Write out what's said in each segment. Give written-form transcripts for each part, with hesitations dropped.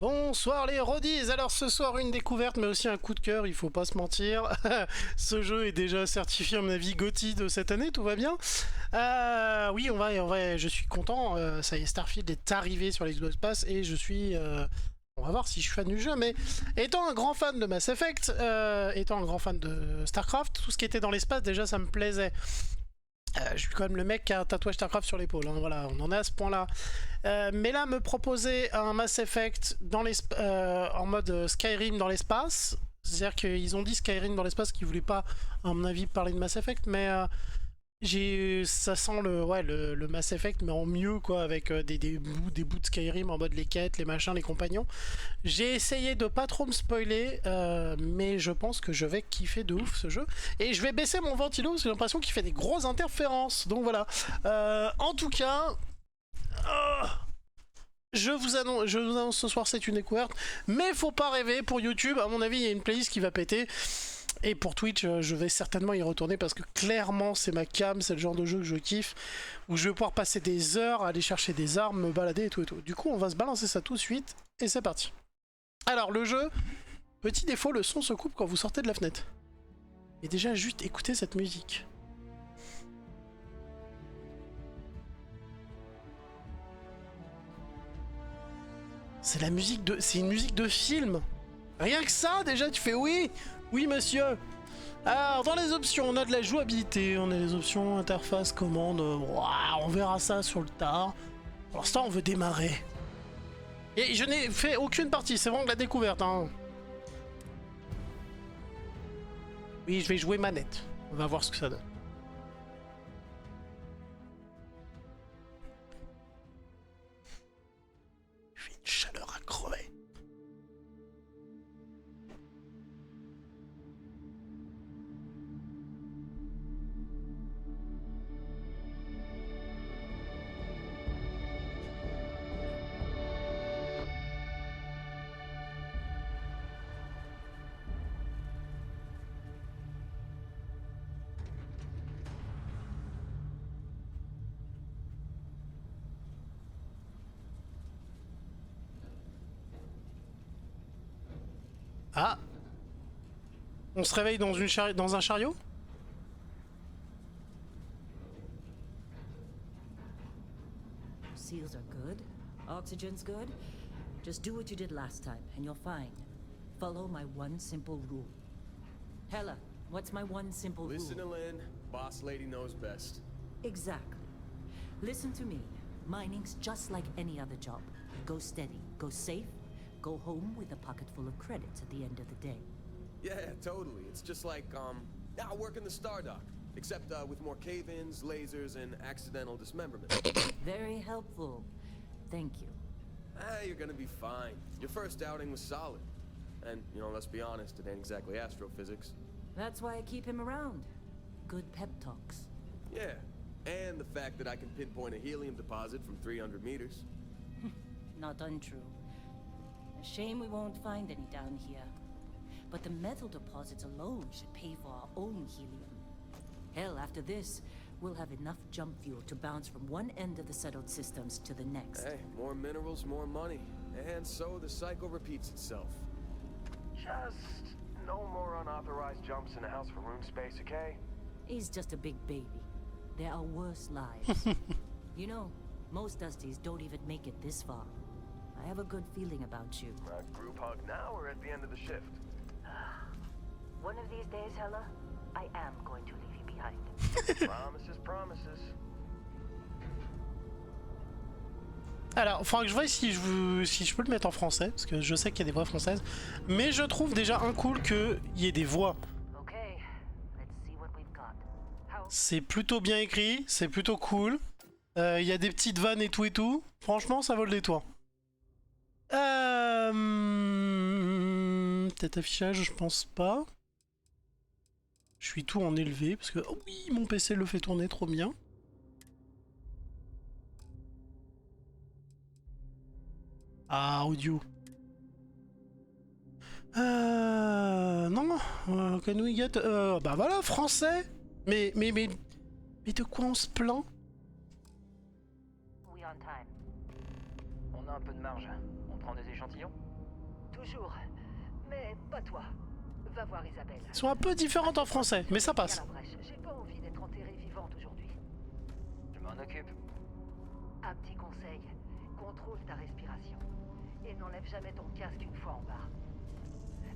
Bonsoir les Rodies. Alors ce soir une découverte mais aussi un coup de cœur, il faut pas se mentir. Ce jeu est déjà certifié à mon avis GOTY de cette année, tout va bien. Oui, je suis content, ça y est, Starfield est arrivé sur l'Xbox Pass et je suis... on va voir si je suis fan du jeu, mais étant un grand fan de Mass Effect, étant un grand fan de StarCraft, tout ce qui était dans l'espace déjà ça me plaisait. Je suis quand même le mec qui a un tatouage StarCraft sur l'épaule, hein, voilà, on en est à ce point-là. Mais là, me proposer un Mass Effect dans en mode Skyrim dans l'espace, c'est-à-dire qu'ils ont dit Skyrim dans l'espace, qu'ils voulaient pas, à mon avis, parler de Mass Effect, mais ça sent le Mass Effect, mais en mieux, quoi, avec des bouts de Skyrim en mode les quêtes, les machins, les compagnons. J'ai essayé de pas trop me spoiler, mais je pense que je vais kiffer de ouf ce jeu. Et je vais baisser mon ventilo parce que j'ai l'impression qu'il fait des grosses interférences. Donc voilà. En tout cas, je vous annonce ce soir, c'est une découverte. Mais faut pas rêver, pour YouTube, à mon avis, il y a une playlist qui va péter. Et pour Twitch, je vais certainement y retourner parce que clairement, c'est ma cam, c'est le genre de jeu que je kiffe. Où je vais pouvoir passer des heures à aller chercher des armes, me balader et tout et tout. Du coup, on va se balancer ça tout de suite. Et c'est parti. Alors, le jeu, petit défaut, le son se coupe quand vous sortez de la fenêtre. Et déjà, juste écoutez cette musique. C'est la musique de... C'est une musique de film. Rien que ça, déjà, tu fais oui. Oui, monsieur. Alors, dans les options, on a de la jouabilité, on a les options interface, commande. On verra ça sur le tard. Pour l'instant, on veut démarrer. Et je n'ai fait aucune partie, c'est vraiment de la découverte. Hein. Oui, je vais jouer manette. On va voir ce que ça donne. Il fait une chaleur à crever. Ah, on se réveille dans, dans un chariot? Seals are good. Oxygen's good. Just do what you did last time, and you're fine. Follow my one simple rule. Hella, what's my one simple rule? Listen to Lynn. Boss lady knows best. Exactly. Listen to me. Mining's just like any other job. Go steady, go safe, go home with a pocket full of credits at the end of the day. Yeah, totally. It's just like, I work in the Stardock. Except, with more cave-ins, lasers, and accidental dismemberment. Very helpful. Thank you. You're gonna be fine. Your first outing was solid. And, you know, let's be honest, it ain't exactly astrophysics. That's why I keep him around. Good pep talks. Yeah, and the fact that I can pinpoint a helium deposit from 300 meters. Not untrue. A shame we won't find any down here. But the metal deposits alone should pay for our own helium. Hell, after this, we'll have enough jump fuel to bounce from one end of the settled systems to the next. Hey, more minerals, more money. And so the cycle repeats itself. Just no more unauthorized jumps in the house for room space, okay? He's just a big baby. There are worse lives. You know, most Dusties don't even make it this far. I have a good feeling about you. Group hug now or at the end of the shift? One of these days, Hella, I am going to leave you behind. Promises, promises. Alors, il faudra que je vois si je peux le mettre en français, parce que je sais qu'il y a des voix françaises. Mais je trouve déjà cool qu'il y ait des voix. Okay, let's see what we've got. C'est plutôt bien écrit, c'est plutôt cool. Il y a des petites vannes et tout. Franchement, ça vaut le détour. Peut-être affichage, je pense pas. Je suis tout en élevé, parce que... Oh oui, mon PC le fait tourner trop bien. Ah, audio. Non, can we get... bah voilà, français. Mais de quoi on se plaint? We on time. On a un peu de marge. On prend des échantillons? Toujours. Mais pas toi. Va voir Isabelle. Ils sont un peu différentes en français, mais ça passe. À la brèche. J'ai pas envie d'être enterrée vivante aujourd'hui. Je m'en occupe. Un petit conseil. Contrôle ta respiration. Et n'enlève jamais ton casque une fois en bas.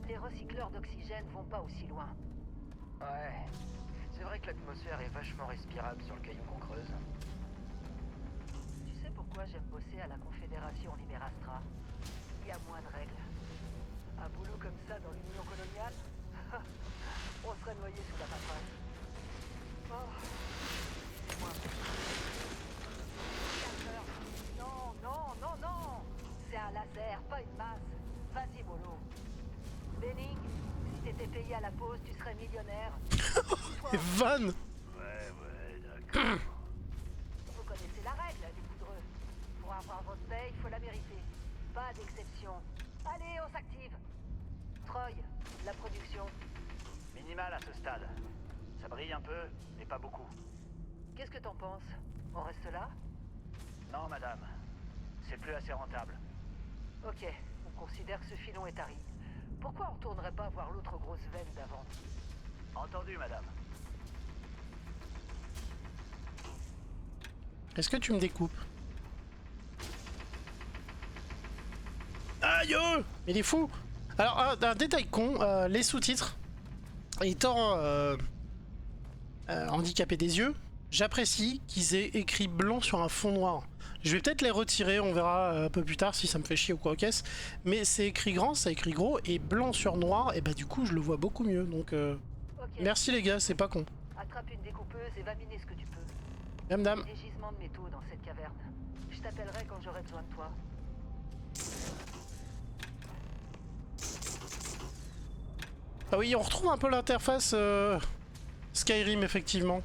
Les recycleurs d'oxygène vont pas aussi loin. Ouais. C'est vrai que l'atmosphère est vachement respirable sur le caillou qu'on creuse. Tu sais pourquoi j'aime bosser à la Confédération Liberastra? Il y a moins de règles. Un boulot comme ça dans l'Union coloniale, on serait noyé sous la paperasse. Oh, excusez-moi. Calmeur. Non, non, non, non. C'est un laser, pas une masse. Vas-y, mollo. Benning, si t'étais payé à la pause, tu serais millionnaire. Et Van. Ouais, d'accord. Vous connaissez la règle, les poudreux. Pour avoir votre paye, il faut la mériter. Pas d'exception. Allez, on s'active. Troy, la production. Minimal à ce stade. Ça brille un peu, mais pas beaucoup. Qu'est-ce que t'en penses? On reste là? Non, madame. C'est plus assez rentable. Ok, on considère que ce filon est tari. Pourquoi on retournerait pas voir l'autre grosse veine d'avant? Entendu, madame. Est-ce que tu me découpes? Aïe! Mais il est fou! Alors, un détail con, les sous-titres, étant handicapé des yeux, j'apprécie qu'ils aient écrit blanc sur un fond noir. Je vais peut-être les retirer, on verra un peu plus tard si ça me fait chier ou quoi, ok? Mais c'est écrit grand, c'est écrit gros, et blanc sur noir, et bah du coup je le vois beaucoup mieux, donc Ok. merci les gars, c'est pas con. Attrape une découpeuse et va miner ce que tu peux. Dame dame. Des gisements de métaux dans cette caverne. Je t'appellerai quand j'aurai besoin de toi. Ah oui, on retrouve un peu l'interface Skyrim effectivement.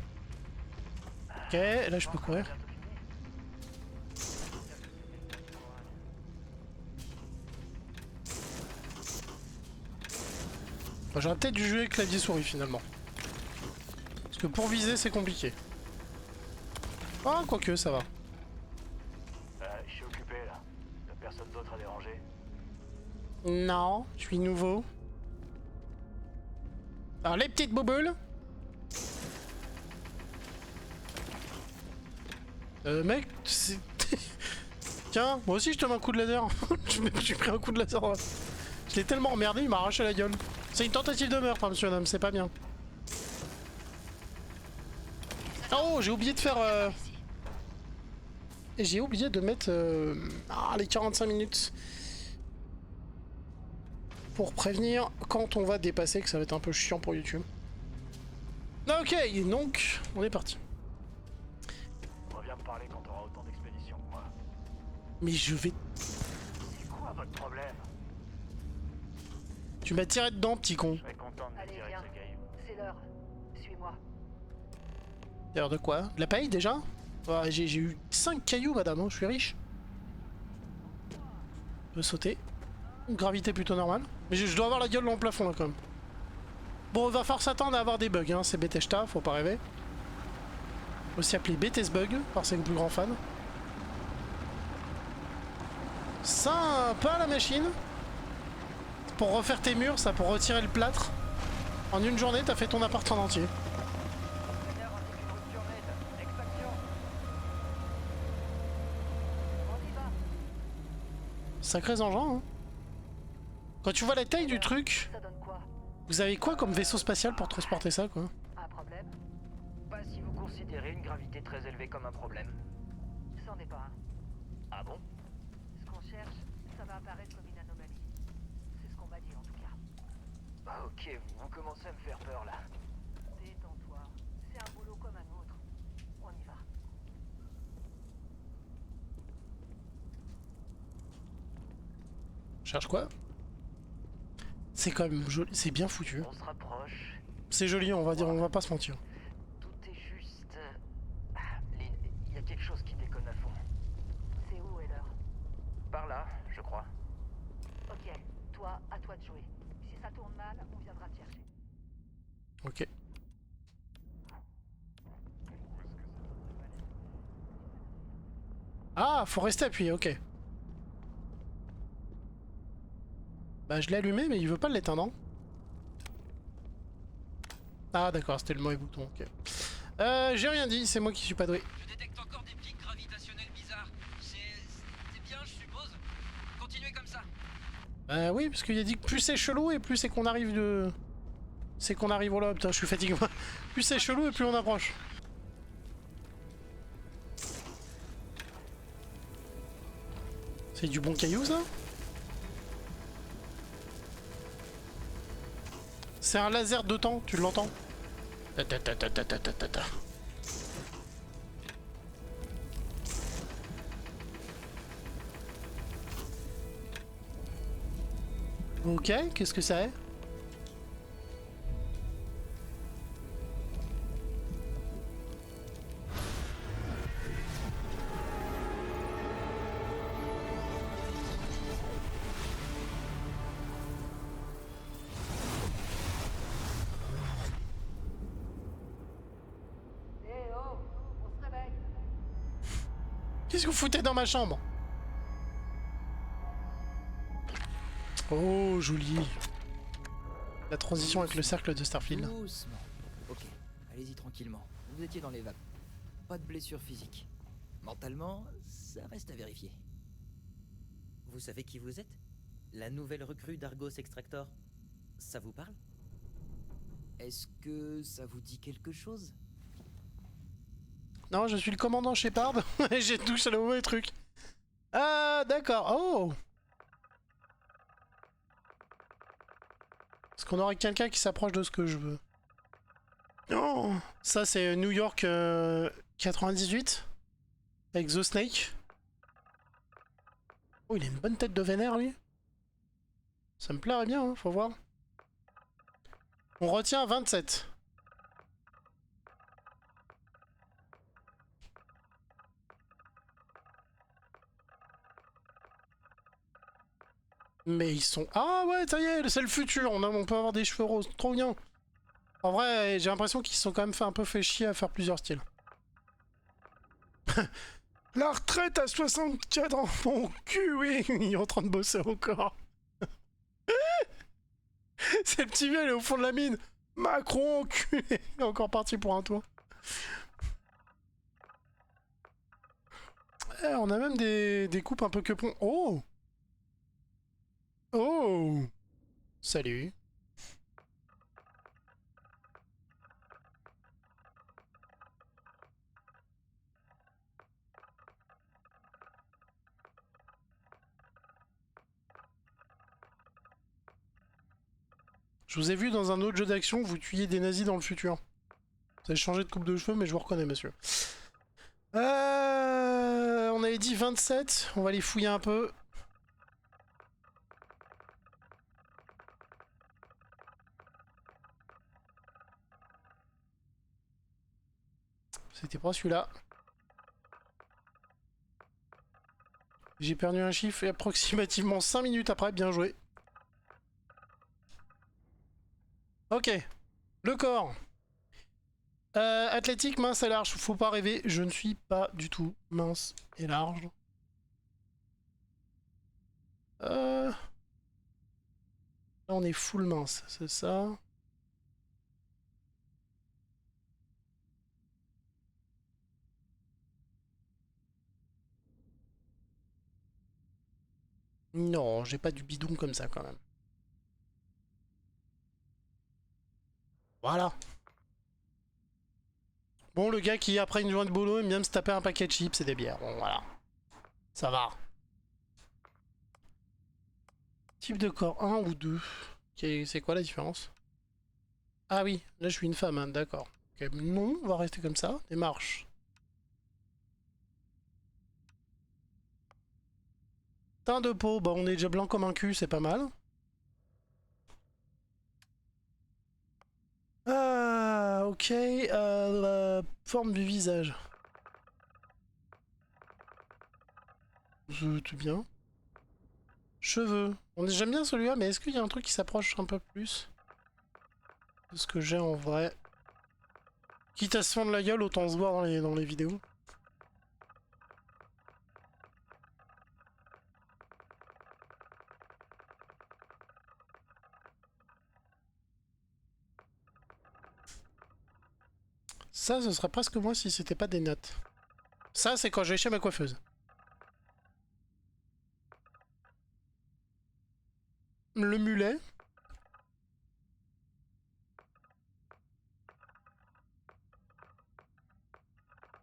Ok, là je peux courir. J'aurais peut-être dû jouer clavier souris finalement. Parce que pour viser c'est compliqué. Ah quoique ça va. Je suis occupé là. T'as personne d'autre à déranger. Non, je suis nouveau. Alors les petites bouboules. Mec, c'est... Tiens, moi aussi je te mets un coup de laser. J'ai pris un coup de laser. Ouais. Je l'ai tellement emmerdé, il m'a arraché la gueule. C'est une tentative de meurtre, hein, monsieur un homme, c'est pas bien. Oh, j'ai oublié de faire... J'ai oublié de mettre les 45 minutes. Pour prévenir quand on va dépasser, que ça va être un peu chiant pour YouTube. Ok, donc, on est parti. Reviens me parler quand t'auras autant d'expéditions que moi. Mais je vais... C'est quoi votre problème? Tu m'as tiré dedans, petit con. Je serais content de me Allez, tirer viens. de ce caillou. C'est l'heure. Suis-moi. D'ailleurs de quoi? De la paille déjà? Ouais, j'ai eu 5 cailloux, madame, hein, je suis riche. Je peux sauter. Gravité plutôt normale. Mais je dois avoir la gueule dans le plafond là quand même. Bon, il va falloir s'attendre à avoir des bugs, hein. C'est Bethesda, faut pas rêver. Aussi appelé Bethesbug par ses plus grands fans. Sympa la machine. Pour refaire tes murs, ça, pour retirer le plâtre. En une journée, t'as fait ton appart en entier. Conteneur indique une rupture nette. Extraction. On y va. Sacrés engins, hein. Quand tu vois la taille du truc, Ça donne quoi? vous avez quoi comme vaisseau spatial pour transporter ça, quoi? Un problème? Pas si vous considérez une gravité très élevée comme un problème. C'en est pas un. Ah bon? Ce qu'on cherche, ça va apparaître comme une anomalie. C'est ce qu'on m'a dit en tout cas. Ah ok, vous commencez à me faire peur là. Détends-toi. C'est un boulot comme un autre. On y va. Cherche quoi? C'est quand même joli, c'est bien foutu. On se rapproche. C'est joli, on va dire, on va pas se mentir. Tout est juste... Lynn, il y a quelque chose qui déconne à fond. C'est où est l'heure? Par là, je crois. Ok, toi, à toi de jouer. Si ça tourne mal, on viendra te chercher. Ok. Ah, faut rester appuyé, ok. Bah je l'ai allumé mais il veut pas l'éteindre. Hein. Ah d'accord, c'était le mauvais bouton, ok. J'ai rien dit, c'est moi qui suis pas doué. Je détecte encore des pics gravitationnels bizarres. C'est bien, je suppose. Continuez comme ça. Oui, parce qu'il a dit que plus c'est chelou et plus c'est qu'on arrive de... C'est qu'on arrive au là, putain je suis fatigué. Plus c'est chelou et plus on approche. C'est du bon caillou ça? C'est un laser de temps, tu l'entends? Ta ta ta ta ta ta ta ta ta. Ok, qu'est-ce que ça est? Eh oh, on se réveille. Qu'est-ce que vous foutez dans ma chambre? Oh, joli. La transition avec le cercle de Starfield. Doucement. Ok, allez-y tranquillement. Vous étiez dans les vapes. Pas de blessure physique. Mentalement, ça reste à vérifier. Vous savez qui vous êtes? La nouvelle recrue d'Argos Extractor. Ça vous parle? Est-ce que ça vous dit quelque chose? Non, je suis le commandant Shepard. J'ai touché le mauvais truc. Ah, d'accord. Oh! Est-ce qu'on aurait quelqu'un qui s'approche de ce que je veux? Non! Ça, c'est New York 98. Avec The Snake. Oh, il a une bonne tête de vénère, lui. Ça me plairait bien, hein, faut voir. On retient 27. Mais ils sont... Ah ouais, ça y est, c'est le futur, on peut avoir des cheveux roses, trop bien. En vrai, j'ai l'impression qu'ils se sont quand même fait un peu fait chier à faire plusieurs styles. La retraite à 64 ans, mon cul, oui, il est en train de bosser encore. C'est le petit vieux, il est au fond de la mine. Macron, cul, il est encore parti pour un tour. On a même des coupes un peu que pont. Oh! Oh! Salut. Je vous ai vu dans un autre jeu d'action, vous tuiez des nazis dans le futur. Vous avez changé de coupe de cheveux, mais je vous reconnais, monsieur. On avait dit 27, on va les fouiller un peu. C'était pas celui-là. J'ai perdu un chiffre et approximativement 5 minutes après, bien joué. Ok, le corps. Athlétique, mince et large, faut pas rêver, je ne suis pas du tout mince et large. Là on est full mince, c'est ça. Non, j'ai pas du bidon comme ça quand même. Voilà. Bon, le gars qui, après une journée de boulot, aime bien me se taper un paquet de chips et des bières. Bon, voilà. Ça va. Type de corps, 1 ou 2. C'est quoi la différence? Ah oui, là je suis une femme, hein, d'accord. Ok, non, on va rester comme ça. Démarche. Teint de peau, bah on est déjà blanc comme un cul, c'est pas mal. Ah, ok. La forme du visage. C'est bien. Cheveux. J'aime bien celui-là, mais est-ce qu'il y a un truc qui s'approche un peu plus de ce que j'ai en vrai? Quitte à se fendre la gueule, autant se voir dans les vidéos. Ça, ce serait presque moi si c'était pas des notes. Ça, c'est quand je vais chez ma coiffeuse. Le mulet.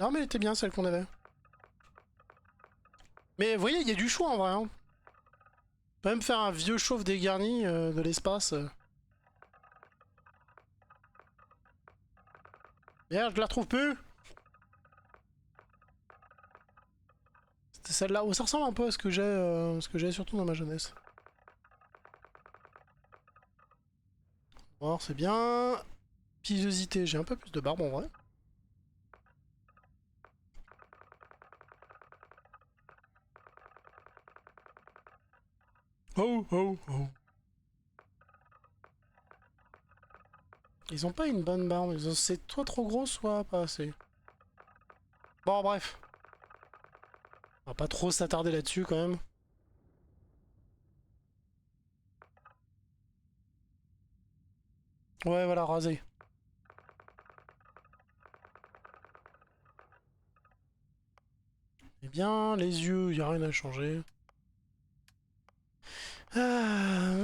Non, mais elle était bien celle qu'on avait. Mais vous voyez, il y a du choix en vrai. Hein. On peut même faire un vieux chauve dégarni de l'espace. Merde, je la retrouve plus. C'était celle-là. Oh, ça ressemble un peu à ce que j'ai surtout dans ma jeunesse. Alors, c'est bien. Pilosité, j'ai un peu plus de barbe en vrai. Oh, oh, oh. Ils ont pas une bonne barbe, c'est soit trop gros, soit pas assez. Bon, bref. On va pas trop s'attarder là-dessus quand même. Ouais, voilà, rasé. Eh bien, les yeux, y a rien à changer. Ah,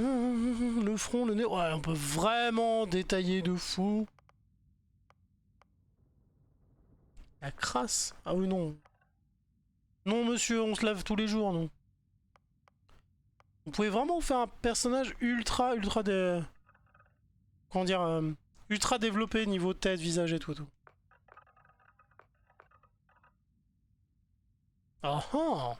le front, le nez, ouais, on peut vraiment détailler de fou. La crasse. Ah oui, non. Non, monsieur, on se lave tous les jours, non. Vous pouvez vraiment faire un personnage ultra comment dire, ultra développé niveau tête, visage et tout. Ah ah.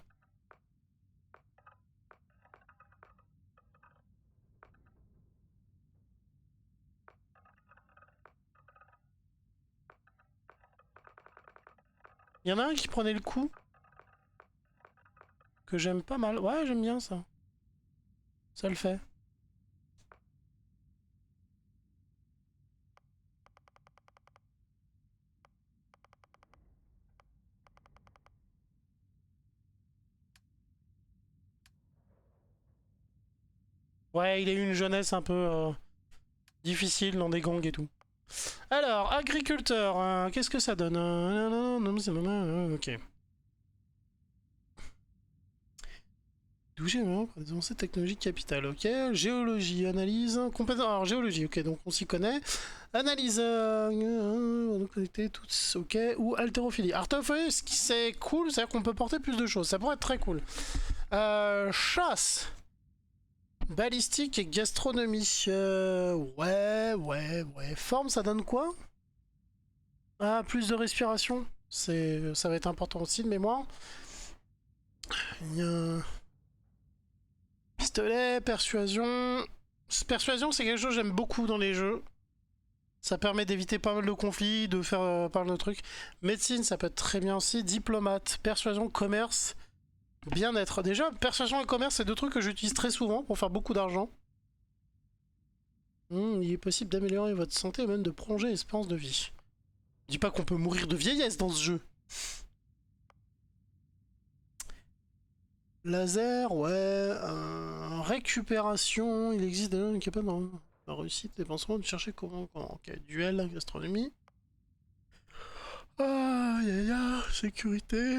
Il y en a un qui prenait le coup. Que j'aime pas mal. Ouais, j'aime bien ça. Ça le fait. Ouais, il a eu une jeunesse un peu difficile dans des gangs et tout. Alors, agriculteur, qu'est-ce que ça donne? Ok. Doucher pour des avancées technologiques capitales, ok. Géologie, analyse, compétence. Alors, géologie, ok, donc on s'y connaît. Analyse, connecter toutes, ok. Ou haltérophilie. Haltérophilie, ce qui c'est cool, c'est-à-dire qu'on peut porter plus de choses. Ça pourrait être très cool. Chasse. Balistique et gastronomie. Ouais. Forme, ça donne quoi? Ah, plus de respiration. Ça va être important aussi de mémoire. Il y a... Pistolet, persuasion. Persuasion, c'est quelque chose que j'aime beaucoup dans les jeux. Ça permet d'éviter pas mal de conflits, de faire pas mal de trucs. Médecine, ça peut être très bien aussi. Diplomate, persuasion, commerce, bien-être. Déjà, persuasion et commerce, c'est deux trucs que j'utilise très souvent pour faire beaucoup d'argent. Il est possible d'améliorer votre santé et même de prolonger l'espérance de vie. Je dis pas qu'on peut mourir de vieillesse dans ce jeu. Laser, ouais. Récupération, il existe déjà une capable dans la réussite, dépensement de chercher comment. Ok, duel, gastronomie. Sécurité.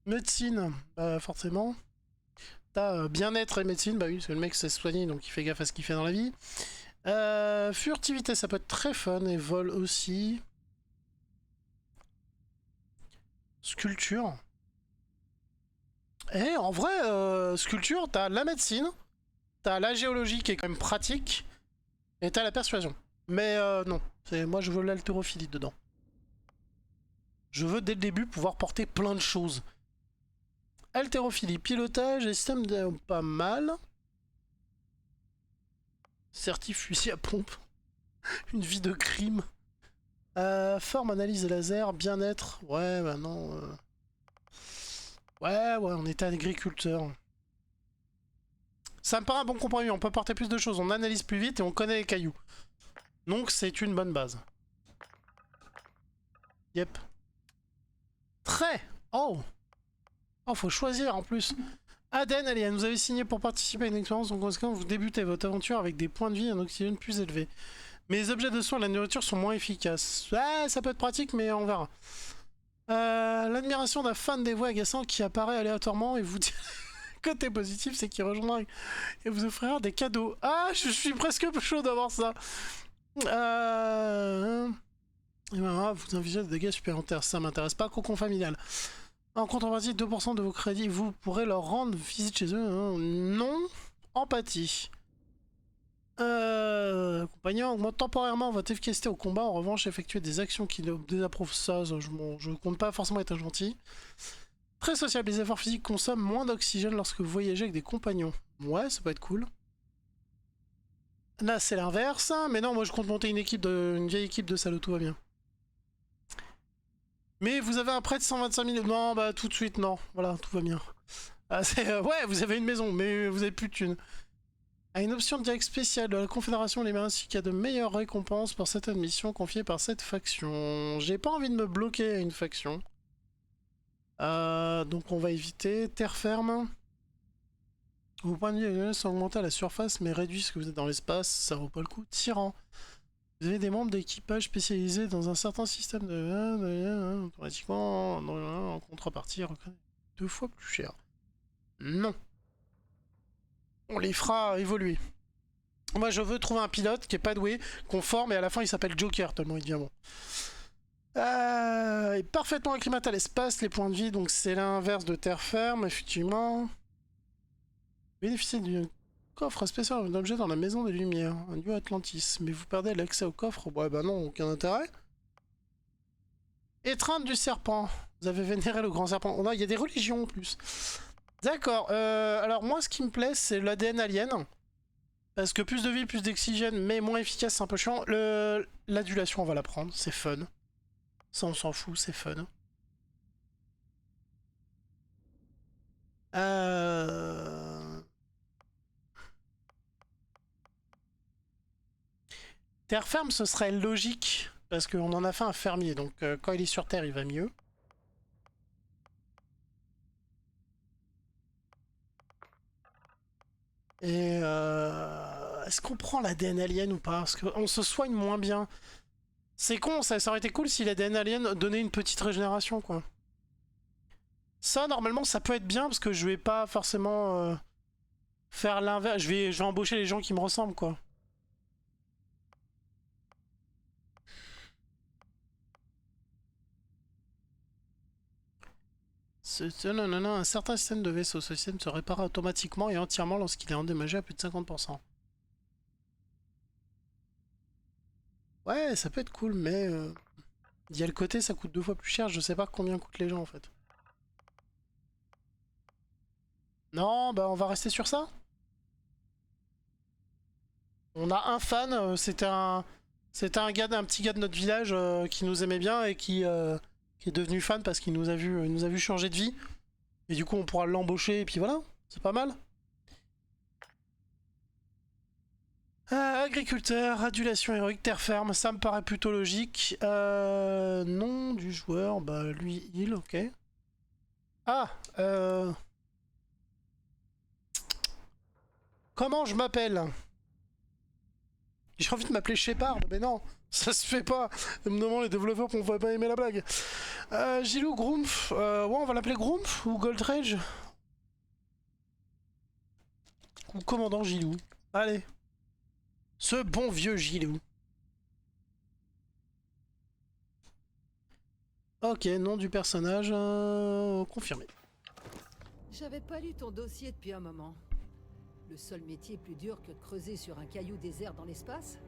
Médecine, bah forcément. T'as bien-être et médecine, bah oui, parce que le mec s'est soigné, donc il fait gaffe à ce qu'il fait dans la vie. Furtivité, ça peut être très fun, et vol aussi. Sculpture. Et en vrai, sculpture, t'as la médecine, t'as la géologie qui est quand même pratique, et t'as la persuasion. Mais non, moi je veux l'haltérophilie dedans. Je veux dès le début pouvoir porter plein de choses. Haltérophilie, pilotage et système de... pas mal. Certif fusil à pompe. Une vie de crime. Forme, analyse laser, bien-être. Ouais, bah non. Ouais, on était agriculteur. Ça me paraît un bon compromis. On peut porter plus de choses, on analyse plus vite et on connaît les cailloux. Donc c'est une bonne base. Yep. Très. Oh, faut choisir en plus. Aden, allez, vous avez signé pour participer à une expérience. En conséquence, vous débutez votre aventure avec des points de vie et un oxygène plus élevé. Mais les objets de soins et la nourriture sont moins efficaces. Ouais, ça peut être pratique, mais on verra. L'admiration d'un fan des voix agaçantes qui apparaît aléatoirement et vous dit... Côté positif, c'est qu'il rejoindra et vous offrira des cadeaux. Ah, je suis presque chaud d'avoir ça. Et ben, vous infligez des dégâts supplémentaires. Ça m'intéresse pas. Cocon familial. En contrepartie, 2% de vos crédits, vous pourrez leur rendre visite chez eux. Hein. Non. Empathie. Compagnon, augmente temporairement votre efficacité au combat. En revanche, effectuer des actions qui désapprouvent ça, je compte pas forcément être gentil. Très sociable, les efforts physiques consomment moins d'oxygène lorsque vous voyagez avec des compagnons. Ouais, ça peut être cool. Là, c'est l'inverse. Mais non, moi je compte monter une vieille équipe de salauds, tout va bien. Mais vous avez un prêt de 125 000. Non, bah tout de suite, non. Voilà, tout va bien. Ouais, vous avez une maison, mais vous avez plus de thunes. À une option de direct spéciale de la Confédération libérale ainsi qu'il y a de meilleures récompenses pour cette admission confiée par cette faction. J'ai pas envie de me bloquer à une faction. Donc on va éviter. Terre ferme. Vos points de vie sont augmentés à la surface mais réduits ce que vous êtes dans l'espace. Ça vaut pas le coup. Tyran. Vous avez des membres d'équipage spécialisés dans un certain système de... automatiquement, en contrepartie, 2 fois plus cher. Non. On les fera évoluer. Moi, je veux trouver un pilote qui est pas doué, qu'on forme, et à la fin, il s'appelle Joker, tellement il devient bon. Et parfaitement acclimaté à l'espace, les points de vie, donc c'est l'inverse de terre ferme, effectivement. Bénéficiez du coffre spécial d'un objet dans la maison des Lumières, un dieu Atlantis, mais vous perdez l'accès au coffre. Ouais, bah non, aucun intérêt. Étreinte du serpent. Vous avez vénéré le grand serpent. Oh non, il y a des religions en plus. D'accord, alors moi ce qui me plaît c'est l'ADN alien. Parce que plus de vie, plus d'oxygène, mais moins efficace, c'est un peu chiant. L'adulation on va la prendre, c'est fun. Ça on s'en fout, c'est fun. Terre ferme ce serait logique. Parce qu'on en a fait un fermier, donc quand il est sur Terre il va mieux. Et est-ce qu'on prend l'ADN alien ou pas? Parce qu'on se soigne moins bien. C'est con, ça aurait été cool si l'ADN alien donnait une petite régénération, quoi. Ça, normalement, ça peut être bien, parce que je vais pas forcément faire l'inverse. Je vais embaucher les gens qui me ressemblent, quoi. Non, un certain système de vaisseau. Ce système se répare automatiquement et entièrement lorsqu'il est endommagé à plus de 50%. Ouais, ça peut être cool, mais... il y a le côté, ça coûte 2 fois plus cher. Je sais pas combien coûtent les gens, en fait. Non, bah on va rester sur ça. On a un fan, c'était un petit gars de notre village qui nous aimait bien et qui est devenu fan parce qu'il nous a vu changer de vie. Et du coup, on pourra l'embaucher et puis voilà, c'est pas mal. Agriculteur, adulation héroïque, terre ferme, ça me paraît plutôt logique. Nom du joueur, bah lui, il, ok. Ah, comment je m'appelle? J'ai envie de m'appeler Shepard, mais non, ça se fait pas. Évidemment, les développeurs pourraient pas aimer la blague. Gilou, Grumpf, ouais, on va l'appeler Grumpf ou Goldrage. Ou commandant Gilou. Allez. Ce bon vieux Gilou. Ok, nom du personnage, confirmé. J'avais pas lu ton dossier depuis un moment. Le seul métier plus dur que de creuser sur un caillou désert dans l'espace?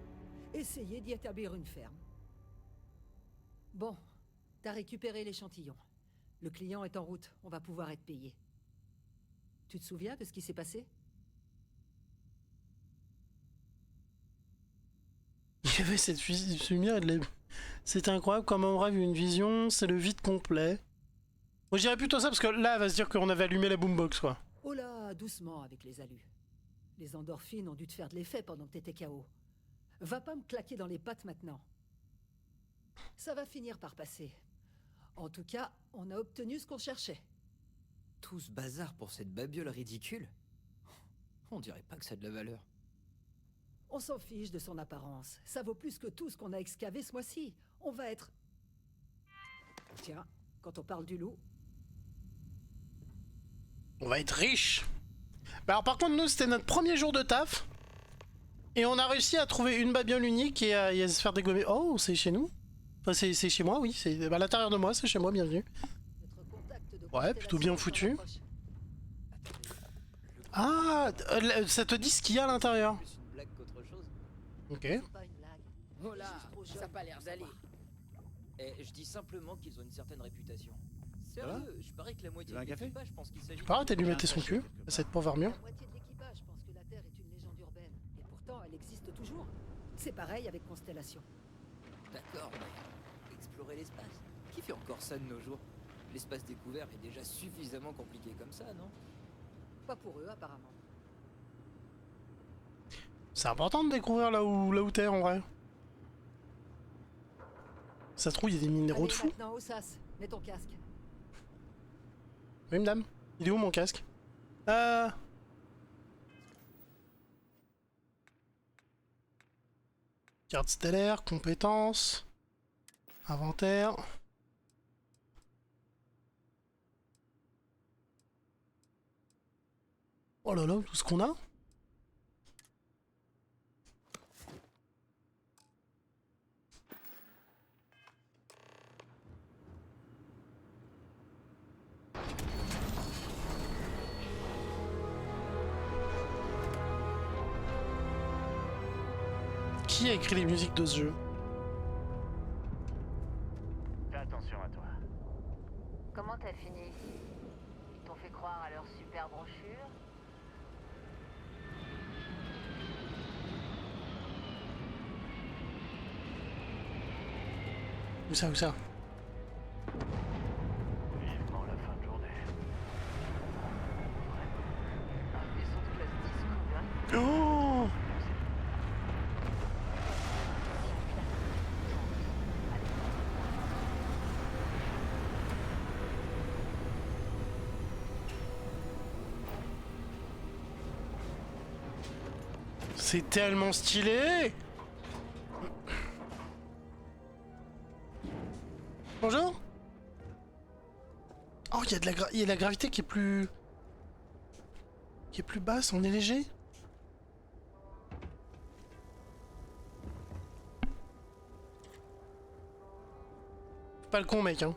Essayer d'y établir une ferme. Bon, t'as récupéré l'échantillon. Le client est en route, on va pouvoir être payé. Tu te souviens de ce qui s'est passé? Il y avait cette lumière, c'était incroyable, comme on rêve une vision, c'est le vide complet. Moi je dirais plutôt ça parce que là, elle va se dire qu'on avait allumé la boombox, quoi. Oh là, doucement avec les alus. Les endorphines ont dû te faire de l'effet pendant que t'étais KO. Va pas me claquer dans les pattes maintenant. Ça va finir par passer. En tout cas, on a obtenu ce qu'on cherchait. Tout ce bazar pour cette babiole ridicule? On dirait pas que ça a de la valeur. On s'en fiche de son apparence. Ça vaut plus que tout ce qu'on a excavé ce mois-ci. On va être... Tiens, quand on parle du loup... On va être riche. Bah alors par contre nous c'était notre premier jour de taf. Et on a réussi à trouver une babiole unique et à se faire dégommer. Oh, c'est chez nous? Enfin c'est chez moi, oui. C'est à l'intérieur de moi, c'est chez moi, bienvenue. Notre contact de Ouais, plutôt bien constellation foutu. s'en rapproche. Ah, ça te dit ce qu'il y a à l'intérieur? Plus une blague qu'autre chose. Ok. C'est pas une blague. Oh là, Juste trop ça a jeune pas l'air pour d'aller. savoir. Et je dis simplement qu'ils ont une certaine réputation. Sérieux, je parie que la moitié Tu veux un de café l'équipage pense qu'il s'agit Tu peux arrêter de lui J'ai un mettre son sachet cul, quelque part. cette pauvre armure. La moitié de l'équipage pense que la Terre est une légende urbaine. Et pourtant, elle existe toujours. C'est pareil avec Constellation. D'accord, mais explorer l'espace. Qui fait encore ça de nos jours? L'espace découvert est déjà suffisamment compliqué comme ça, non? Pas pour eux, apparemment. C'est important de découvrir là où t'es en vrai. Ça se trouve, il y a des minéraux de Allez, fou. maintenant, au sas. Mets ton casque. Oui, madame. Il est où mon casque? Carte stellaire, compétences, inventaire. Oh là là, tout ce qu'on a. Qui a écrit les musiques de ce jeu? Fais attention à toi. Comment t'as fini ici? Ils t'ont fait croire à leur super brochure? Où ça, où ça? Vivement la fin de journée. Un vaisseau de classe 10 couvert. Oh! C'est tellement stylé! Bonjour? Oh, il y a de la gravité qui est plus... basse, on est léger? Pas le con, mec, hein.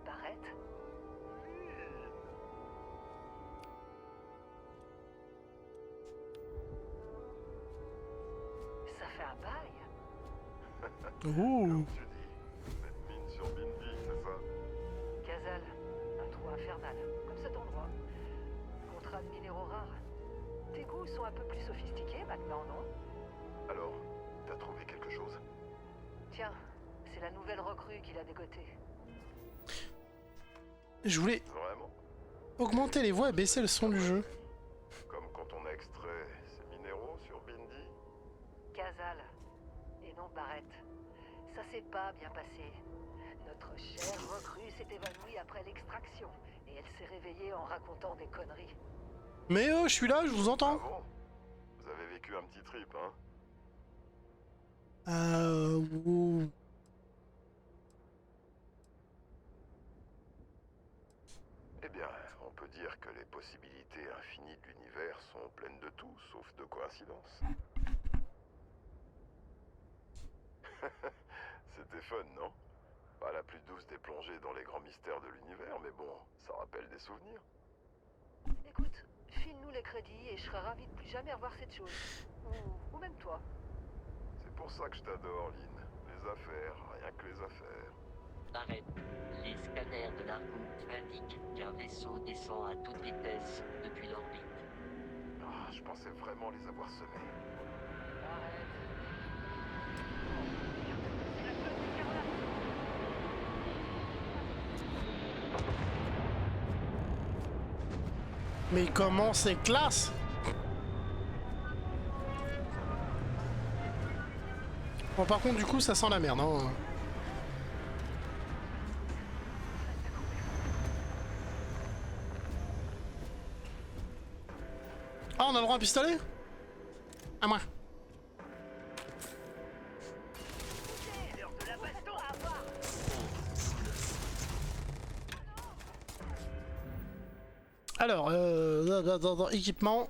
Barrett? Ça fait un bail. Ouh! Tu dis, cette mine sur Bindi, c'est ça? Gazal, un trou infernal, comme cet endroit. Contrat de minéraux rares. Tes goûts sont un peu plus sophistiqués maintenant, non? Alors, t'as trouvé quelque chose? Tiens, c'est la nouvelle recrue qu'il a dégotée. Je voulais Vraiment? augmenter les voix et baisser le son du jeu. Comme quand on a extrait ces minéraux sur Bindi? Gazal, et non Barrett. Ça s'est pas bien passé. Notre chère recrue s'est évanouie après l'extraction, et elle s'est réveillée en racontant des conneries. Mais je suis là, je vous Ah entends. bon? Vous avez vécu un petit trip, hein? Ouh. Eh bien, on peut dire que les possibilités infinies de l'univers sont pleines de tout, sauf de coïncidences. C'était fun, non? Pas la plus douce des plongées dans les grands mystères de l'univers, mais bon, ça rappelle des souvenirs. Écoute, file-nous les crédits et je serais ravi de plus jamais revoir cette chose. Ou même toi. C'est pour ça que je t'adore, Lynn. Les affaires, rien que les affaires. Arrête. Les scanners de l'Argout indiquent qu'un vaisseau descend à toute vitesse depuis l'orbite. Ah, je pensais vraiment les avoir semés. Mais comment c'est classe! Bon, par contre, du coup, ça sent la merde, hein. Ah, on a le droit à un pistolet? À moi. Alors, dans équipement.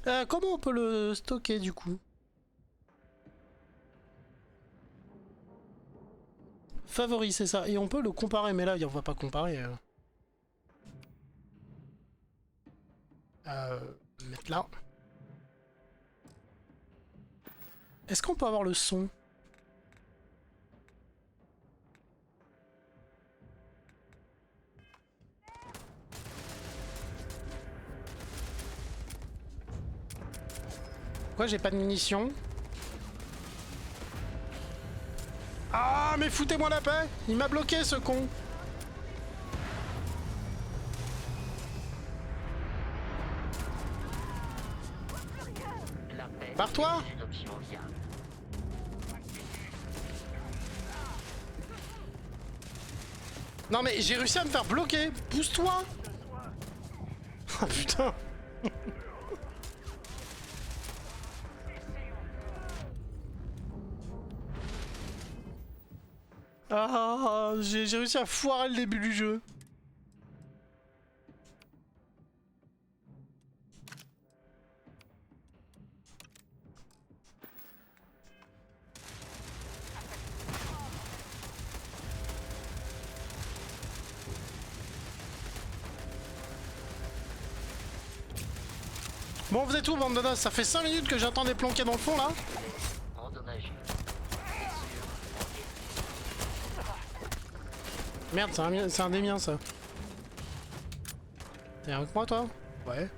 Comment on peut le stocker du coup? Favori, c'est ça. Et on peut le comparer, mais là, on va pas comparer. Mettre là. Est-ce qu'on peut avoir le son? Pourquoi j'ai pas de munitions? Ah, mais foutez-moi la paix! Il m'a bloqué, ce con! Barre-toi! Non mais j'ai réussi à me faire bloquer! Pousse-toi! Ah putain! Ah, j'ai réussi à foirer le début du jeu. Bon, vous êtes où, bande de nasses? Ça fait 5 minutes que j'attends des planqués dans le fond, là. Merde, c'est un des miens, ça. T'es avec moi, toi? Ouais.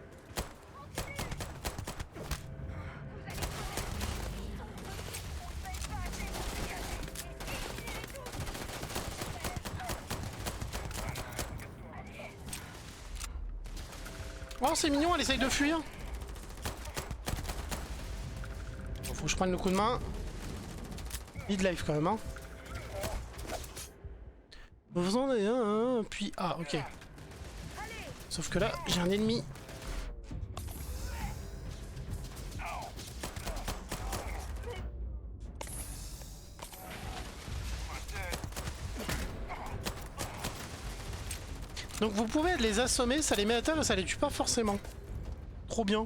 Oh, c'est mignon, elle essaye de fuir. Bon, faut que je prenne le coup de main. Mid-life, quand même, hein. Vous en avez un, puis... Ah, ok. Sauf que là, j'ai un ennemi. Donc vous pouvez les assommer, ça les met à terre et ça les tue pas forcément. Trop bien.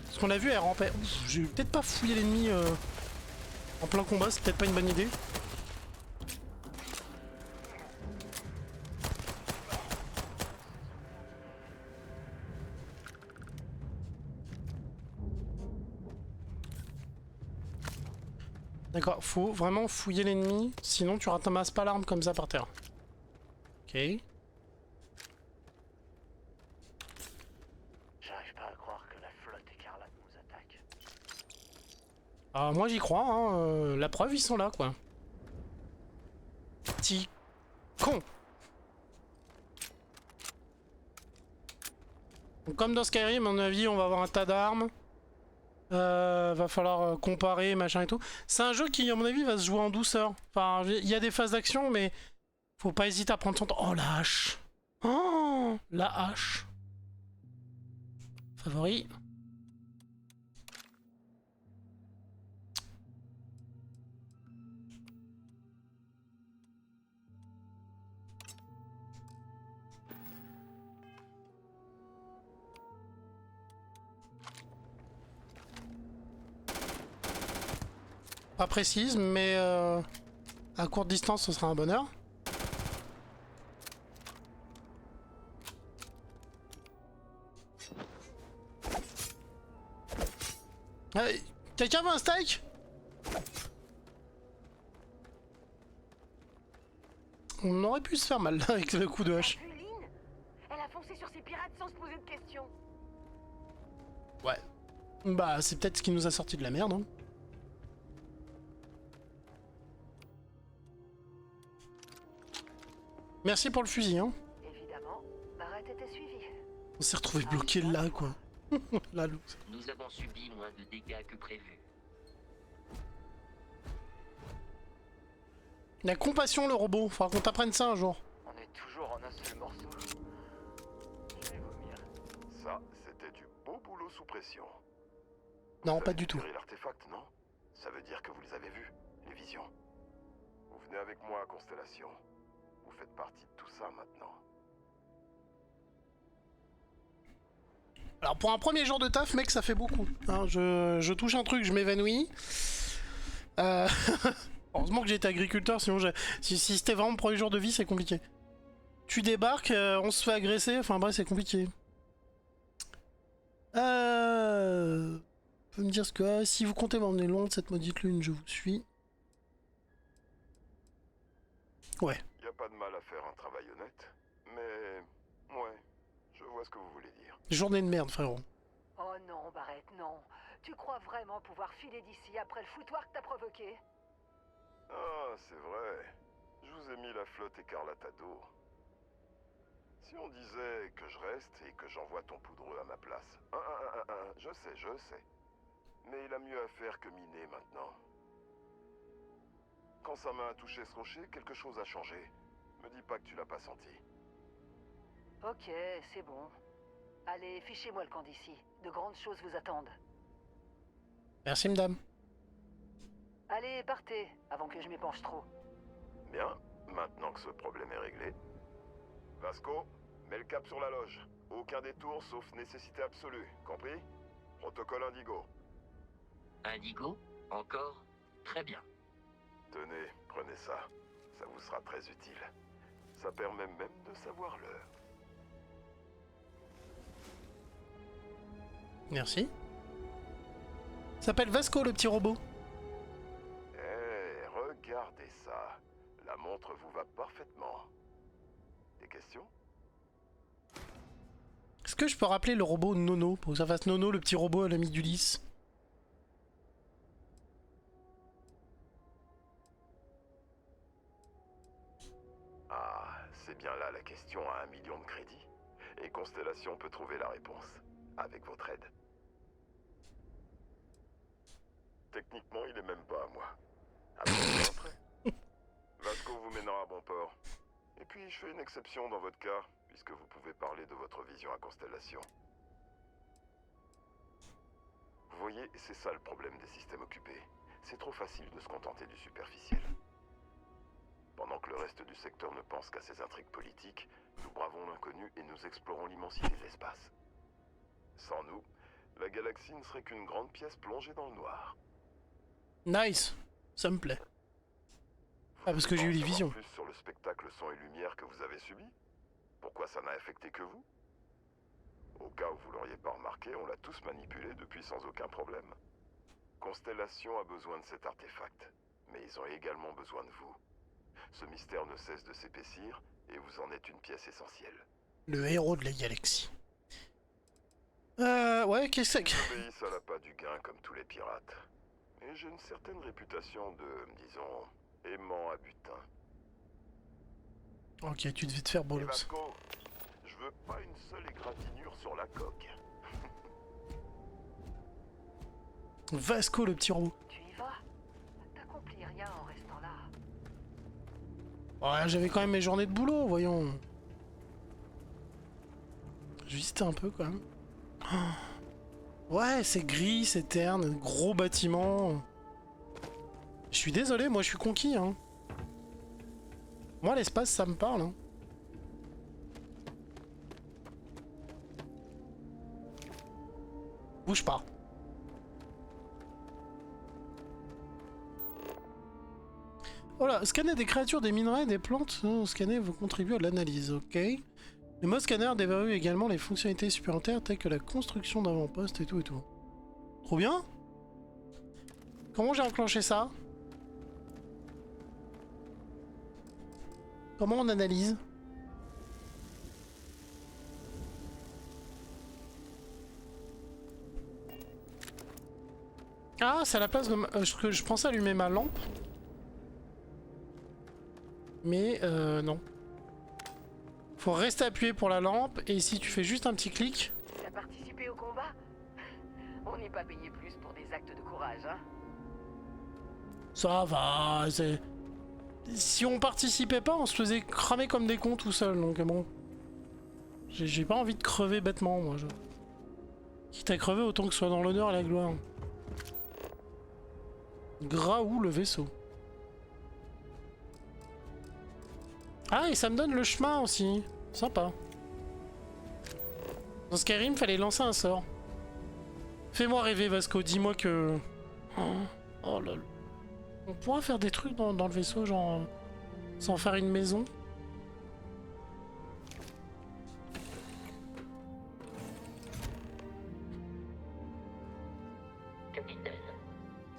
Parce qu'on a vu, elle rampait. J'ai peut-être pas fouillé l'ennemi en plein combat, c'est peut-être pas une bonne idée. D'accord, faut vraiment fouiller l'ennemi, sinon tu ramasses pas l'arme comme ça par terre. Ok. J'arrive pas à croire que la flotte écarlate nous attaque. Ah, moi j'y crois, hein. La preuve, ils sont là, quoi. Petit con. Donc, comme dans Skyrim, à mon avis, on va avoir un tas d'armes. Va falloir comparer, machin et tout. C'est un jeu qui, à mon avis, va se jouer en douceur. Enfin, il y a des phases d'action, mais faut pas hésiter à prendre son temps. Oh, la hache! Oh, la hache! Favori. Pas précise, mais à courte distance, ce sera un bonheur. Quelqu'un veut un steak? On aurait pu se faire mal avec le coup de hache. Elle a foncé sur ces pirates sans se poser de questions. Ouais. Bah, c'est peut-être ce qui nous a sorti de la merde, hein. Merci pour le fusil, hein. Évidemment, Barrett était suivi. On s'est retrouvé bloqué là, quoi. La loose. Nous avons subi moins de dégâts que prévu. La compassion, le robot. Faudra qu'on t'apprenne ça un jour. On est toujours en un seul morceau. Je vais vomir. Ça, c'était du beau boulot sous pression. Non, Vous pas avez du tout. déterré l'artefact, non? Ça veut dire que vous les avez vus, les visions. Vous venez avec moi à Constellation. Vous faites partie de tout ça maintenant. Alors pour un premier jour de taf, mec, ça fait beaucoup. Hein, je touche un truc, je m'évanouis. Heureusement que j'étais agriculteur, sinon si c'était vraiment le premier jour de vie, c'est compliqué. Tu débarques, on se fait agresser, enfin bref, c'est compliqué. Peut me dire ce que... si vous comptez m'emmener loin de cette maudite lune, je vous suis. Ouais. Y a pas de mal à faire un travail honnête, mais... ouais, je vois ce que vous voulez dire. Journée de merde, frérot. Oh non, Barrett, non. Tu crois vraiment pouvoir filer d'ici après le foutoir que t'as provoqué? Ah, c'est vrai. Je vous ai mis la flotte écarlate à dos. Si on disait que je reste et que j'envoie ton poudreux à ma place. Je sais. Mais il a mieux à faire que miner maintenant. Quand sa main a touché ce rocher, quelque chose a changé. Me dis pas que tu l'as pas senti. Ok, c'est bon. Allez, fichez-moi le camp d'ici. De grandes choses vous attendent. Merci, madame. Allez, partez, avant que je m'épanche trop. Bien, maintenant que ce problème est réglé. Vasco, mets le cap sur la loge. Aucun détour sauf nécessité absolue, compris? Protocole Indigo. Indigo? Encore? Très bien. Tenez, prenez ça. Ça vous sera très utile. Ça permet même de savoir l'heure. Merci. S'appelle Vasco, le petit robot. Eh, regardez ça. La montre vous va parfaitement. Des questions? Est-ce que je peux rappeler le robot Nono pour que ça fasse Nono, le petit robot à l'ami d'Ulysse? Ah, c'est bien là la question à 1 million de crédits. Et Constellation peut trouver la réponse. Avec votre aide. Techniquement, il est même pas à moi. Après, Vasco vous mènera à bon port. Et puis, je fais une exception dans votre cas, puisque vous pouvez parler de votre vision à Constellation. Vous voyez, c'est ça le problème des systèmes occupés. C'est trop facile de se contenter du superficiel. Pendant que le reste du secteur ne pense qu'à ses intrigues politiques, nous bravons l'inconnu et nous explorons l'immensité de l'espace. Sans nous, la galaxie ne serait qu'une grande pièce plongée dans le noir. Nice, ça me plaît. Ah, parce que j'ai eu les visions. Plus sur le spectacle son et lumière que vous avez subi? Pourquoi ça n'a affecté que vous? Au cas où vous l'auriez pas remarqué, on l'a tous manipulé depuis sans aucun problème. Constellation a besoin de cet artefact, mais ils ont également besoin de vous. Ce mystère ne cesse de s'épaissir, et vous en êtes une pièce essentielle. Le héros de la galaxie. Ouais, qu'est-ce que c'est? J'obéis à l'appât du gain comme tous les pirates. Et j'ai une certaine réputation de, disons, aimant à butin. Ok, tu devais te faire Et bolos. Vasco, je veux pas une seule égratignure sur la coque. Vasco, le petit robot. Tu y vas? T'accomplis rien en restant là. Ouais, j'avais quand même mes journées de boulot, voyons. Juste un peu quand même. Ouais, c'est gris, c'est terne, gros bâtiment. Je suis désolé, moi je suis conquis, hein. Moi l'espace ça me parle, hein. Bouge pas. Voilà, scanner des créatures, des minerais, des plantes. Scanner vous contribue à l'analyse, ok. Le mode scanner déverrouille également les fonctionnalités supplémentaires telles que la construction d'avant-postes et tout et tout. Trop bien. Comment j'ai enclenché ça? Comment on analyse? Ah, c'est à la place de je pensais allumer ma lampe. Mais non. Faut rester appuyé pour la lampe et si tu fais juste un petit clic. T'as participé au combat? On n'est pas payé plus pour des actes de courage, hein? Ça va, c'est... Si on participait pas, on se faisait cramer comme des cons tout seul, donc bon. J'ai pas envie de crever bêtement, moi. Quitte à crever, autant que ce soit dans l'honneur et la gloire. Graou, le vaisseau. Ah, et ça me donne le chemin aussi. Sympa. Dans Skyrim, fallait lancer un sort. Fais-moi rêver, Vasco. Dis-moi que... Oh là là. On pourra faire des trucs dans le vaisseau, genre... sans faire une maison. Capitaine,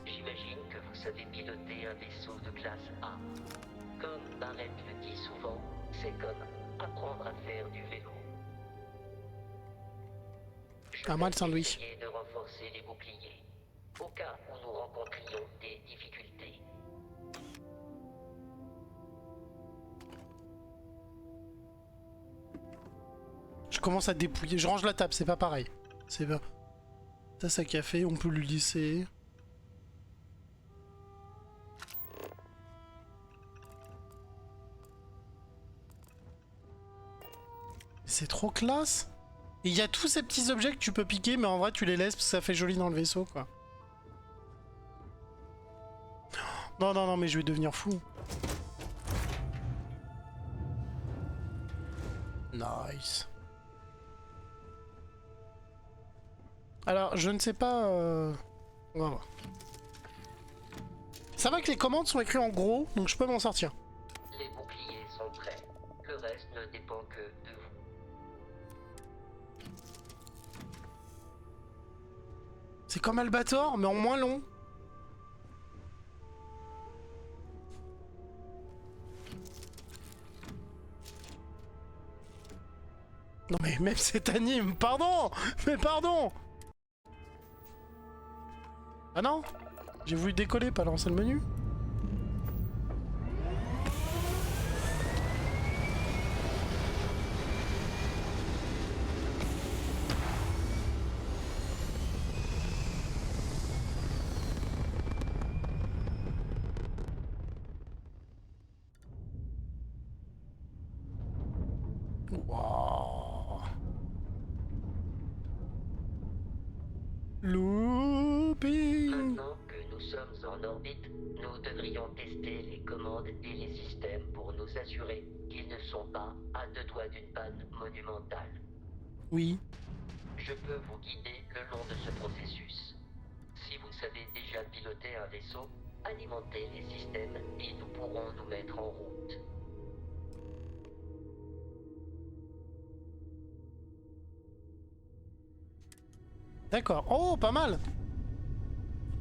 j'imagine que vous savez piloter un vaisseau de classe A. Comme Barrett le dit souvent, c'est comme apprendre à faire du vélo. À moi le sandwich. Je vais essayer de renforcer les boucliers, au cas où nous rencontrions des difficultés. Je commence à dépouiller. Je range la table, c'est pas pareil. C'est pas... Tasse à café, on peut lui laisser. C'est trop classe. Et il y a tous ces petits objets que tu peux piquer, mais en vrai tu les laisses parce que ça fait joli dans le vaisseau, quoi. Non, non, non, mais je vais devenir fou. Nice. Alors, je ne sais pas... On va voir. Ça va que les commandes sont écrites en gros, donc je peux m'en sortir. Les boucliers sont prêts. Le reste ne dépend que de vous. C'est comme Albator, mais en moins long. Non mais même cet anime, pardon. Mais pardon. Ah non. J'ai voulu décoller, pas lancer le menu. Wow. Looping. Maintenant que nous sommes en orbite, nous devrions tester les commandes et les systèmes pour nous assurer qu'ils ne sont pas à deux doigts d'une panne monumentale. Oui. Je peux vous guider le long de ce processus. Si vous savez déjà piloter un vaisseau, alimentez les systèmes et nous pourrons nous mettre en route. D'accord. Oh, pas mal.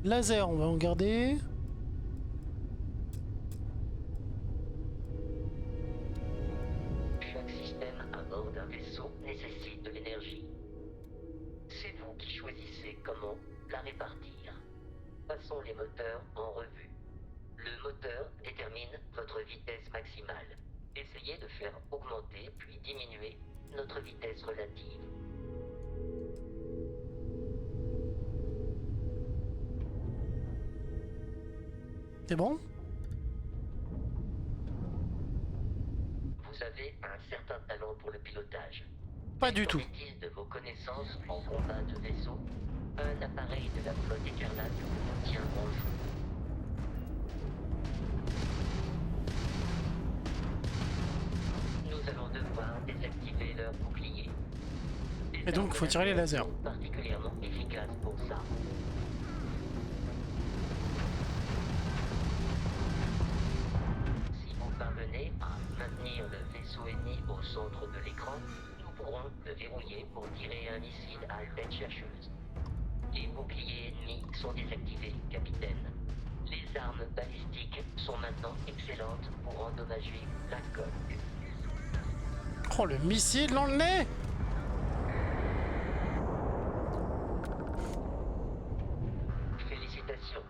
Laser, on va en garder. Chaque système à bord d'un vaisseau nécessite de l'énergie. C'est vous qui choisissez comment la répartir. Passons les moteurs en revue. Le moteur détermine votre vitesse maximale. Essayez de faire augmenter puis diminuer notre vitesse relative. C'est bon? Vous avez un certain talent pour le pilotage. Pas du tout. De vos connaissances en combat de vaisseau, un appareil de la flotte écarlate vous tient en joue. Nous allons devoir désactiver leur bouclier. Et donc, faut tirer les lasers. Particulièrement efficaces pour ça. Si vous parvenez à maintenir le vaisseau ennemi au centre de l'écran, nous pourrons le verrouiller pour tirer un missile à altitude chercheuse. Les boucliers ennemis sont désactivés, capitaine. Les armes balistiques sont maintenant excellentes pour endommager la coque. Oh, le missile dans le nez! Félicitations.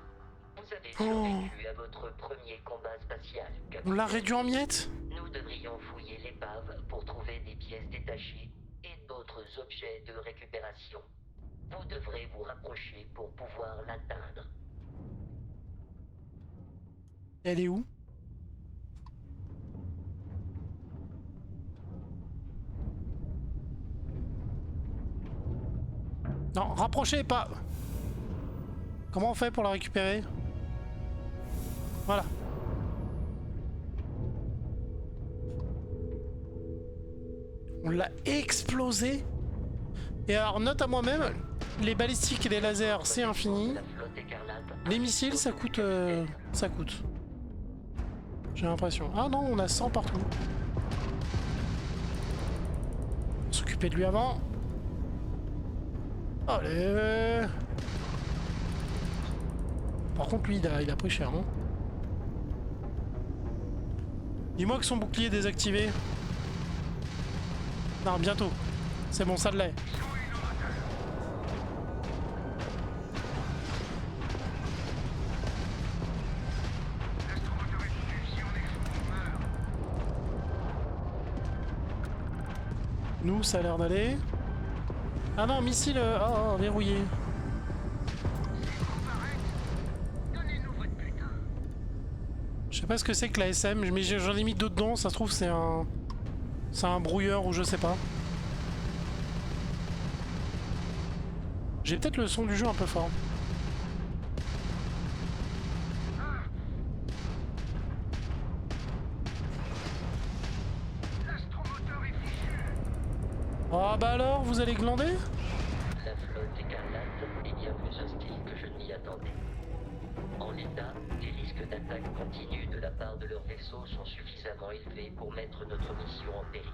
Vous avez survécu à votre premier combat spatial, capitaine. On l'a réduit en miettes? Nous devrions fouiller l'épave pour trouver des pièces détachées et d'autres objets de récupération. Vous devrez vous rapprocher pour pouvoir l'atteindre. Elle est où? Non, rapprochez pas. Comment on fait pour la récupérer? Voilà. On l'a explosé. Et alors, note à moi-même, les balistiques et les lasers, c'est infini. Les missiles, ça coûte... ça coûte. J'ai l'impression. Ah non, on a 100 partout. On s'occupait de lui avant. Allez. Par contre, lui, il a pris cher, non? Dis-moi que son bouclier est désactivé. Non, bientôt. C'est bon, ça l'est. Nous, ça a l'air d'aller. Ah non, missile verrouillé. Je sais pas ce que c'est que la SM, mais j'en ai mis deux dedans, ça se trouve c'est un... C'est un brouilleur ou je sais pas. J'ai peut-être le son du jeu un peu fort. Ah bah alors, vous allez glander? La flotte écarlate est bien plus hostile que je ne m'y attendais. En l'état, les risques d'attaque continue de la part de leurs vaisseaux sont suffisamment élevés pour mettre notre mission en péril.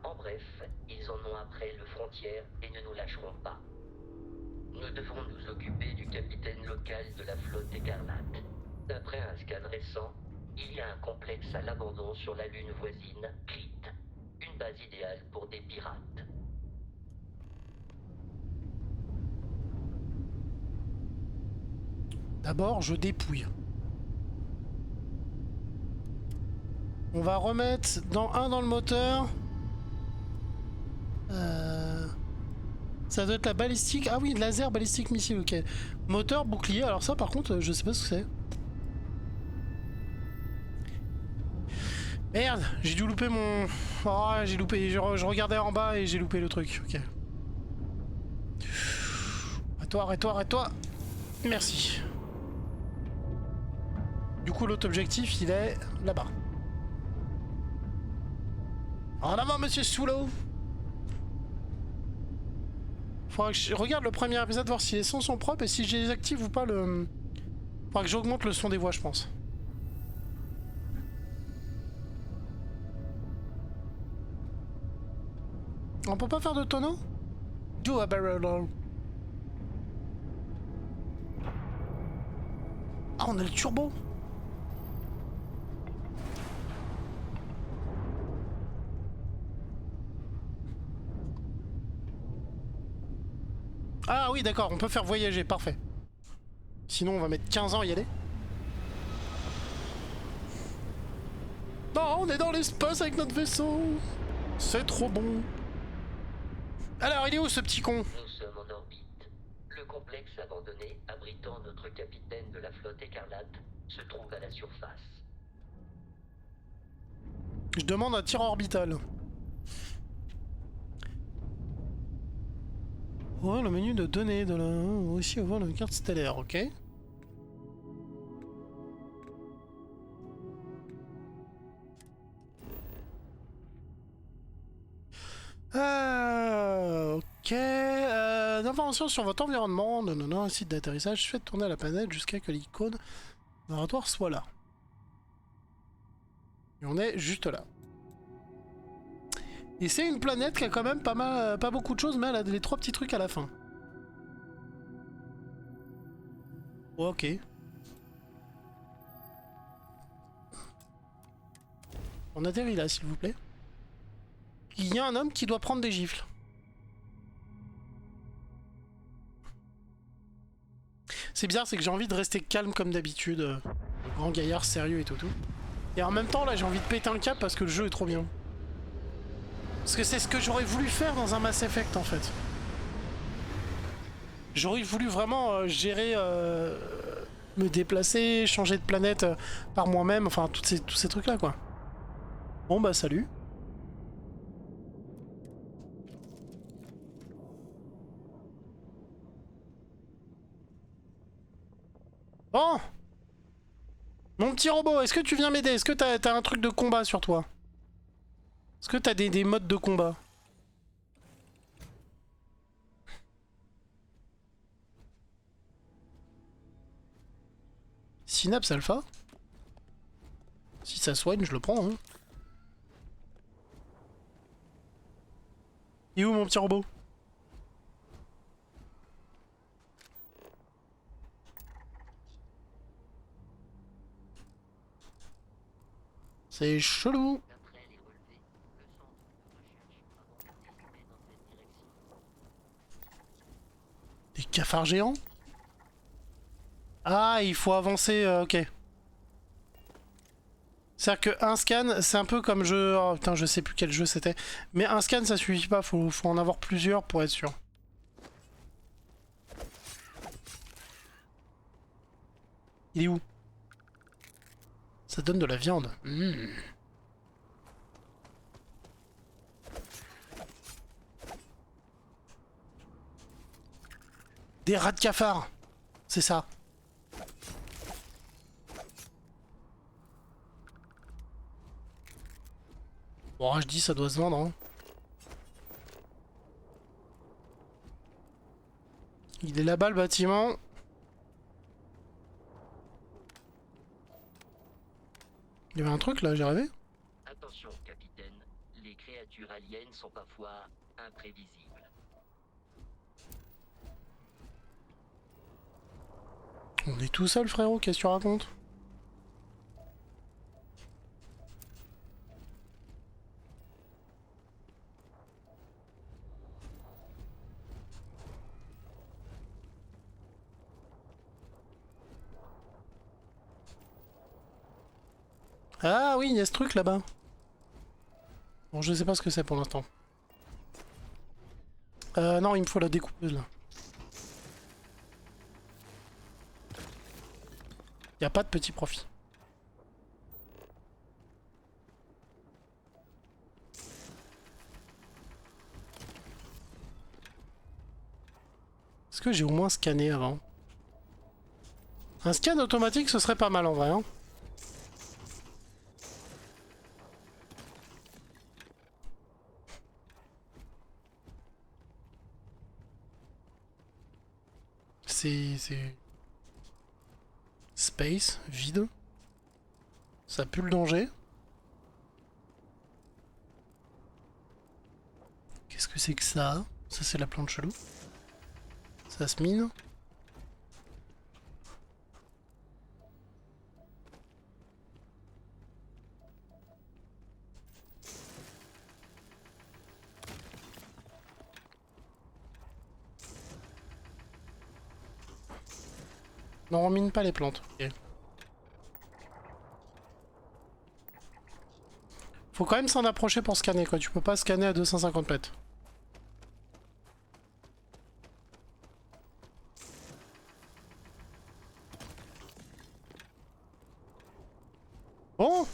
En bref, ils en ont après le frontière et ne nous lâcheront pas. Nous devons nous occuper du capitaine local de la flotte écarlate. D'après un scan récent, il y a un complexe à l'abandon sur la lune voisine, Crete. Une base idéale pour des pirates. D'abord, je dépouille. On va remettre dans le moteur. Ça doit être la balistique. Ah oui, laser, balistique, missile, ok. Moteur, bouclier. Alors ça, par contre, je sais pas ce que c'est. Merde, j'ai dû louper mon... Oh, j'ai loupé. Je regardais en bas et j'ai loupé le truc. Ok. Arrête-toi, arrête-toi, arrête-toi. Merci. Du coup, l'autre objectif, il est là-bas. En avant, monsieur Soulot. Faudra que je regarde le premier épisode, voir si les sons sont propres et si je les active ou pas le... Faudra que j'augmente le son des voix, je pense. On peut pas faire de tonneau? Do a barrel roll. Ah, on a le turbo. Ah oui, d'accord, on peut faire voyager, parfait. Sinon, on va mettre 15 ans à y aller. Non, on est dans l'espace avec notre vaisseau. C'est trop bon. Alors, il est où ce petit con? Nous sommes en orbite. Le complexe abandonné abritant notre capitaine de la flotte écarlate se trouve à la surface. Je demande un tir orbital. Ouvrir le menu de données de la... Aussi ouvrir la carte stellaire, ok. Ok. D'informations sur votre environnement. Non, un site d'atterrissage. Faites tourner la planète jusqu'à que l'icône laboratoire soit là. Et on est juste là. Et c'est une planète qui a quand même pas beaucoup de choses, mais elle a les trois petits trucs à la fin. Ok. On atterrit là, s'il vous plaît. Il y a un homme qui doit prendre des gifles. C'est bizarre, c'est que j'ai envie de rester calme comme d'habitude. Grand gaillard sérieux et tout. Et en même temps, là, j'ai envie de péter un câble parce que le jeu est trop bien. Parce que c'est ce que j'aurais voulu faire dans un Mass Effect, en fait. J'aurais voulu vraiment gérer... me déplacer, changer de planète par moi-même, enfin, tous ces trucs-là, quoi. Bon, bah, salut. Bon. Mon petit robot, est-ce que tu viens m'aider? Est-ce que t'as un truc de combat sur toi? Est-ce que t'as des modes de combat? Synapse Alpha? Si ça soigne, je le prends. Hein. Il est où mon petit robot? C'est chelou. D'après les relevés, le centre de recherche a anticipé dans cette direction. Des cafards géants? Ah, il faut avancer, ok. C'est-à-dire qu'un scan, c'est un peu comme jeu... Oh putain, je sais plus quel jeu c'était. Mais un scan, ça suffit pas, faut en avoir plusieurs pour être sûr. Il est où? Ça donne de la viande. Mmh. Des rats de cafard. C'est ça. Bon, je dis ça doit se vendre. Hein. Il est là-bas le bâtiment. Il y avait un truc là, j'ai rêvé. Attention, capitaine, les créatures aliens sont parfois imprévisibles. On est tout seul frérot, qu'est-ce que tu racontes? Ah oui, il y a ce truc là-bas. Bon, je sais pas ce que c'est pour l'instant. Non, il me faut la découpeuse là. Y a pas de petit profit. Est-ce que j'ai au moins scanné avant? Un scan automatique, ce serait pas mal en vrai. Hein. C'est... Space, vide. Ça pue le danger. Qu'est-ce que c'est que ça? Ça c'est la plante chelou. Ça se mine. Non, on mine pas les plantes. Okay. Faut quand même s'en approcher pour scanner quoi, tu peux pas scanner à 250 mètres. Bon.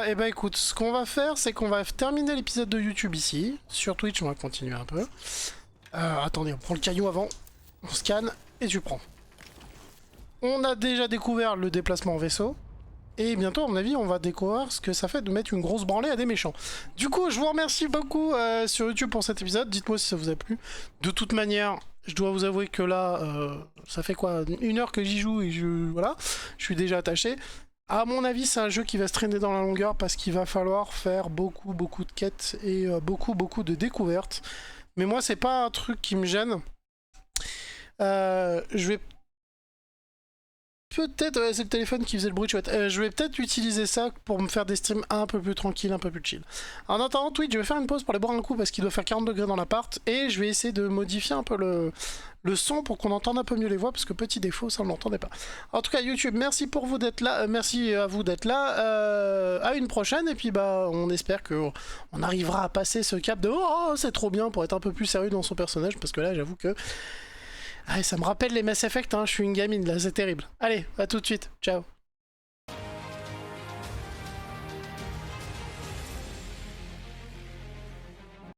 Et bah écoute, ce qu'on va faire, c'est qu'on va terminer l'épisode de YouTube ici. Sur Twitch, on va continuer un peu. Attendez, on prend le caillou avant, on scanne et tu prends. On a déjà découvert le déplacement en vaisseau. Et bientôt, à mon avis, on va découvrir ce que ça fait de mettre une grosse branlée à des méchants. Du coup, je vous remercie beaucoup sur YouTube pour cet épisode. Dites-moi si ça vous a plu. De toute manière, je dois vous avouer que là, ça fait quoi, 1 heure que j'y joue et voilà, je suis déjà attaché. À mon avis, c'est un jeu qui va se traîner dans la longueur parce qu'il va falloir faire beaucoup de quêtes et beaucoup de découvertes. Mais moi, c'est pas un truc qui me gêne. Je vais peut-être... Ouais, c'est le téléphone qui faisait le bruit chouette. Je vais peut-être utiliser ça pour me faire des streams un peu plus tranquilles, un peu plus chill. En attendant, Twitch, je vais faire une pause pour aller boire un coup parce qu'il doit faire 40 degrés dans l'appart. Et je vais essayer de modifier un peu le son pour qu'on entende un peu mieux les voix parce que petit défaut, ça on ne l'entendait pas. En tout cas, YouTube, merci pour vous d'être là. Merci à vous d'être là. À une prochaine. Et puis, bah, on espère qu'on arrivera à passer ce cap de « Oh, c'est trop bien » pour être un peu plus sérieux dans son personnage parce que là, j'avoue que... Ah, ça me rappelle les Mass Effect, hein, je suis une gamine là, c'est terrible. Allez, à tout de suite, ciao.